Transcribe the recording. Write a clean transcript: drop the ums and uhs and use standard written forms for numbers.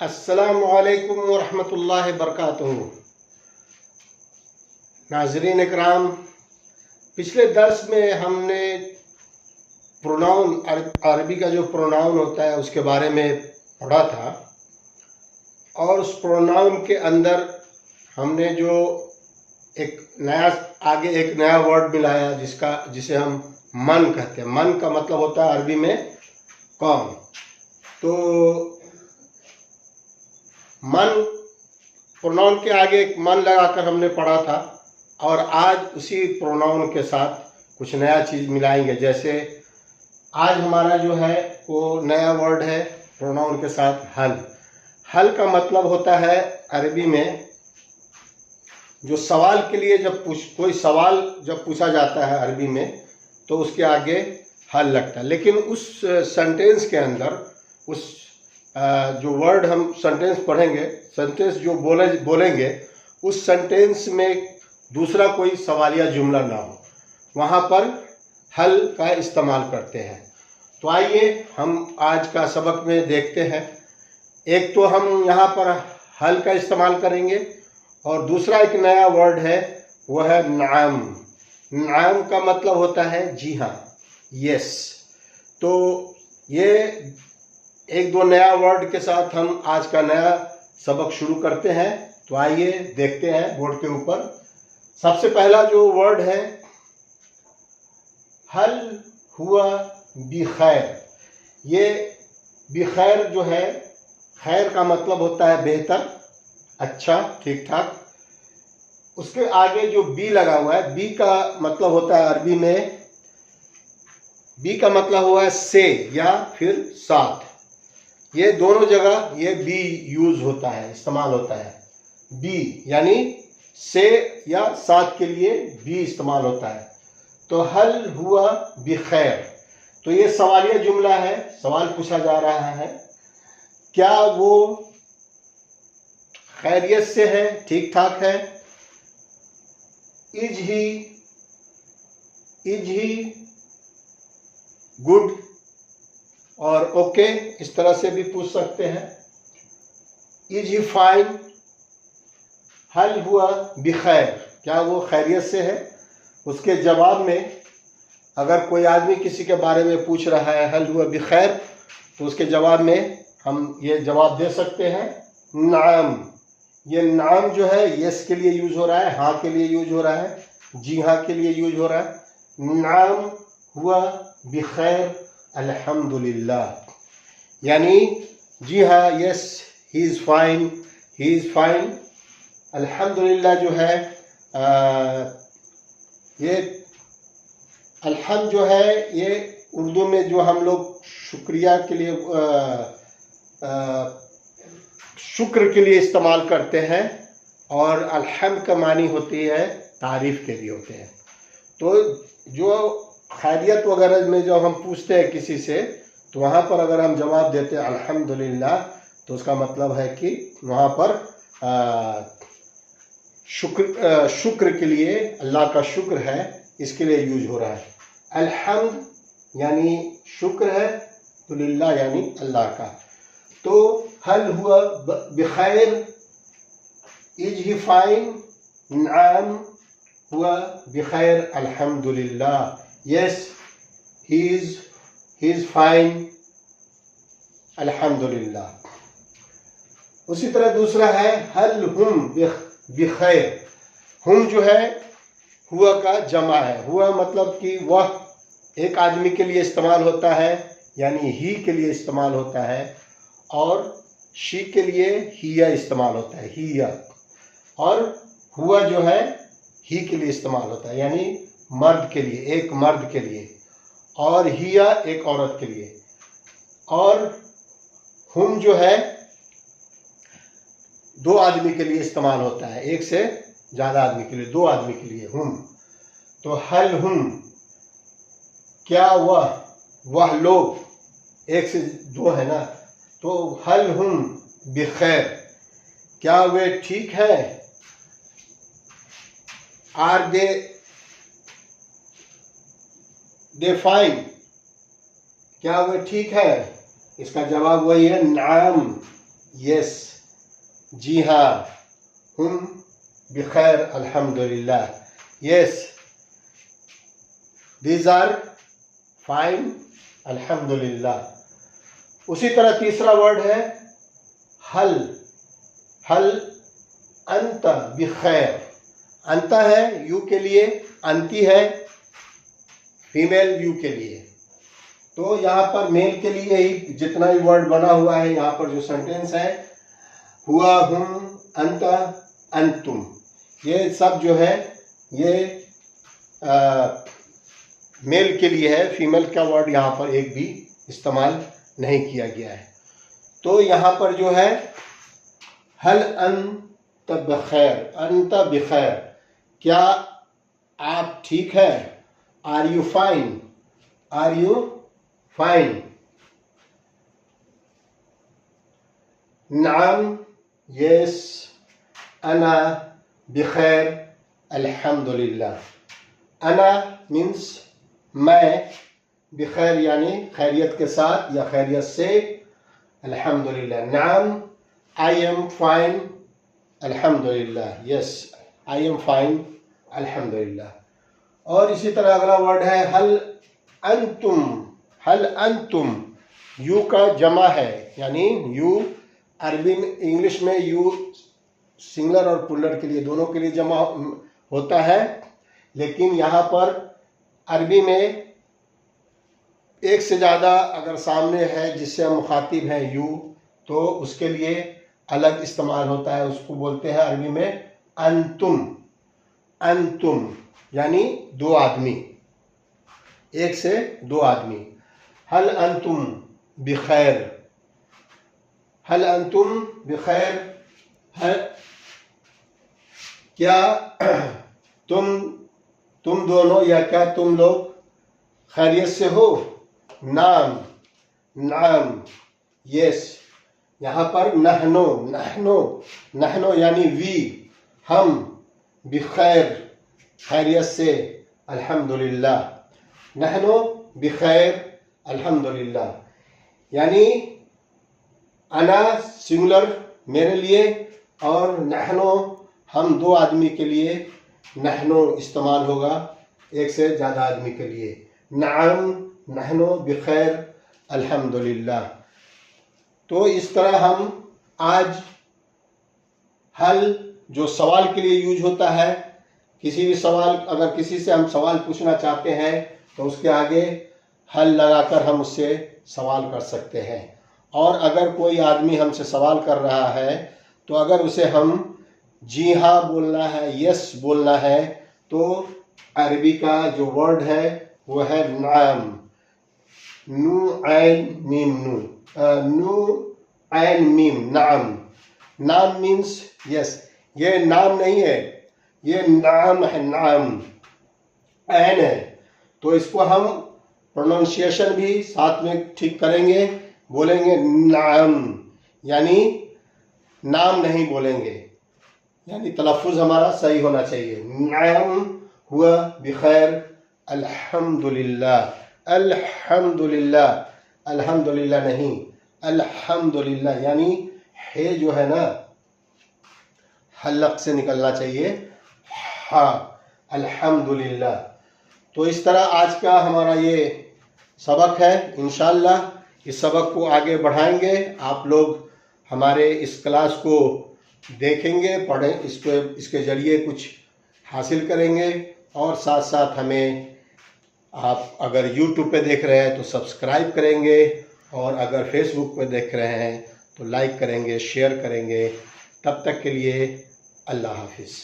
अस्सलामु अलैकुम वरहमतुल्लाहि बरकातुहू। नाज़रीन इकराम, पिछले दर्स में हमने प्रोनाउन अरबी का जो प्रोनाउन होता है उसके बारे में पढ़ा था, और उस प्रोनाउन के अंदर हमने जो एक नया वर्ड मिलाया जिसे हम मन कहते हैं। मन का मतलब होता है अरबी में कौन। तो मन प्रोनाउन के आगे एक मन लगाकर हमने पढ़ा था, और आज उसी प्रोनाउन के साथ कुछ नया चीज़ मिलाएंगे। जैसे आज हमारा जो है वो नया वर्ड है प्रोनाउन के साथ हल। हल का मतलब होता है अरबी में जो सवाल के लिए कोई सवाल जब पूछा जाता है अरबी में तो उसके आगे हल लगता है। लेकिन उस सेंटेंस के अंदर जो वर्ड हम सेंटेंस पढ़ेंगे, सेंटेंस जो बोलेंगे उस सेंटेंस में दूसरा कोई सवालिया जुमला ना हो, वहाँ पर हल का इस्तेमाल करते हैं। तो आइए हम आज का सबक में देखते हैं। एक तो हम यहाँ पर हल का इस्तेमाल करेंगे, और दूसरा एक नया वर्ड है वो है नाम। नाम का मतलब होता है जी हाँ, यस। तो ये एक दो नया वर्ड के साथ हम आज का नया सबक शुरू करते हैं। तो आइए देखते हैं बोर्ड के ऊपर। सबसे पहला जो वर्ड है हल हुआ बिखैर। ये बिखैर जो है, खैर का मतलब होता है बेहतर, अच्छा, ठीक ठाक। उसके आगे जो बी लगा हुआ है, बी का मतलब होता है अरबी में, बी का मतलब हुआ है से या फिर साथ। ये दोनों जगह ये बी यूज होता है, इस्तेमाल होता है। बी यानी से या साथ के लिए बी इस्तेमाल होता है। तो हल हुआ बिखैर, तो ये सवालिया जुमला है, सवाल पूछा जा रहा है क्या वो खैरियत से है, ठीक ठाक है। इज ही गुड और ओके, इस तरह से भी पूछ सकते हैं। Is he fine. हल हुआ बिखैर, क्या वो खैरियत से है। उसके जवाब में अगर कोई आदमी किसी के बारे में पूछ रहा है हल हुआ बिखैर, तो उसके जवाब में हम ये जवाब दे सकते हैं नाम। ये नाम जो है यस के लिए यूज हो रहा है, हाँ के लिए यूज हो रहा है, जी हाँ के लिए यूज हो रहा है। नाम हुआ बिखैर अल्हम्दुलिल्लाह, यानी जी हाँ, yes, he is fine, he is fine. अल्हम्दुलिल्लाह जो है ये अल्हम्द जो है ये उर्दू में जो हम लोग शुक्रिया के लिए शुक्र के लिए इस्तेमाल करते हैं, और अल्हम्द का मानी होती है तारीफ के लिए होते हैं। तो जो खैरियत वगैरह में जब हम पूछते हैं किसी से, तो वहाँ पर अगर हम जवाब देते हैं अल्हम्दुलिल्लाह, तो उसका मतलब है कि वहाँ पर शुक्र के लिए, अल्लाह का शुक्र है, इसके लिए यूज हो रहा है। अल्हम्द यानी शुक्र है, तो लिल्लाह यानी अल्लाह का। तो हल हुआ बिखैर, इज ही फाइन, नाम हुआ बिखैर अल्हम्दुलिल्लाह, यस, ही इज फाइन अल्हम्दुलिल्लाह। उसी तरह दूसरा है हल हुम बिखैर। हुम जो है हुआ का जमा है। हुआ मतलब कि वह एक आदमी के लिए इस्तेमाल होता है, यानी ही के लिए इस्तेमाल होता है, और शी के लिए हिया इस्तेमाल होता है, हिया। और हुआ जो है ही के लिए इस्तेमाल होता है, यानी मर्द के लिए, एक मर्द के लिए, और हिया एक औरत के लिए। और हुम जो है दो आदमी के लिए इस्तेमाल होता है, एक से ज़्यादा आदमी के लिए, दो आदमी के लिए हुम। तो हल हुम, क्या वह लोग, एक से दो है ना, तो हल हुम बिखैर, क्या वे ठीक है। आर दे फाइन, क्या वे ठीक है। इसका जवाब वही है नाम, यस, जी हाँ, हम बिखैर अल्हम्दुलिल्लाह, यस, दीज आर फाइन अल्हम्दुलिल्लाह। उसी तरह तीसरा वर्ड है हल, हल अंत बिखैर, अंत है यू के लिए, अंती है फीमेल यू के लिए। तो यहाँ पर मेल के लिए ही जितना भी वर्ड बना हुआ है, यहाँ पर जो सेंटेंस है हुआ, हुम, अंत, अंतुम, ये सब जो है ये मेल के लिए है, फीमेल का वर्ड यहाँ पर एक भी इस्तेमाल नहीं किया गया है। तो यहाँ पर जो है हल अंत बखैर, अंत बिखैर, क्या आप ठीक है, are you fine, are you fine, नाम, यस, अना बिखैर अल्हम्दुलिल्लाह। अना मीन्स मैं, बिखैर यानी खैरियत के साथ या खैरियत से, अल्हम्दुलिल्लाह। नाम, आई एम फाइन अल्हम्दुलिल्लाह, यस, आई एम फाइन अल्हम्दुलिल्लाह। और इसी तरह अगला वर्ड है हल अंतुम, हल अंतुम, यू का जमा है, यानी यू अरबी में, इंग्लिश में यू सिंगुलर और प्लूरल के लिए, दोनों के लिए जमा होता है, लेकिन यहाँ पर अरबी में एक से ज़्यादा अगर सामने है जिससे हम मुखातिब हैं यू, तो उसके लिए अलग इस्तेमाल होता है, उसको बोलते हैं अरबी में अंतुम, अंतुम यानी दो आदमी, एक से दो आदमी। हल अंतुम बिखैर, हल अंतुम बिखैर है, क्या तुम दोनों या क्या तुम लोग खैरियत से हो, नाम, नाम, यस। यहाँ पर नहनो, नहनो, नहनो यानी वी, हम, बिखैर खैरियत से, अल्हम्दुलिल्लाह, नहनो बिखैर अल्हम्दुलिल्लाह, यानी अना सिंगुलर मेरे लिए और नहनो हम दो आदमी के लिए, नहनो इस्तेमाल होगा एक से ज़्यादा आदमी के लिए। नाम, नहनो बिखैर अल्हम्दुलिल्लाह। तो इस तरह हम आज हल जो सवाल के लिए यूज होता है, किसी भी सवाल, अगर किसी से हम सवाल पूछना चाहते हैं तो उसके आगे हल लगाकर हम उससे सवाल कर सकते हैं। और अगर कोई आदमी हमसे सवाल कर रहा है तो अगर उसे हम जी हाँ बोलना है, यस बोलना है, तो अरबी का जो वर्ड है वो है नाम, नू ऐन मीम, नू ऐन मीम, नाम। नाम मीन्स यस, ये नाम नहीं है, ये नाम है, नाम ऐन है। तो इसको हम प्रोनाउंसिएशन भी साथ में ठीक करेंगे, बोलेंगे नाम, यानी नाम नहीं बोलेंगे, यानी तलफ़ुज़ हमारा सही होना चाहिए। नाम हुआ बिखैर अल्हम्दुलिल्लाह, अल्हम्दुलिल्लाह, अल्हम्दुलिल्लाह नहीं, अल्हम्दुलिल्लाह, यानी है जो है ना हलक से निकलना चाहिए, हाँ, अल्हम्दुलिल्लाह। तो इस तरह आज का हमारा ये सबक है। इंशाअल्लाह इस सबक को आगे बढ़ाएंगे, आप लोग हमारे इस क्लास को देखेंगे, पढ़ें, इसके ज़रिए कुछ हासिल करेंगे। और साथ साथ हमें, आप अगर YouTube पे देख रहे हैं तो सब्सक्राइब करेंगे, और अगर Facebook पे देख रहे हैं तो लाइक करेंगे, शेयर करेंगे। तब तक के लिए अल्लाह हाफिज़।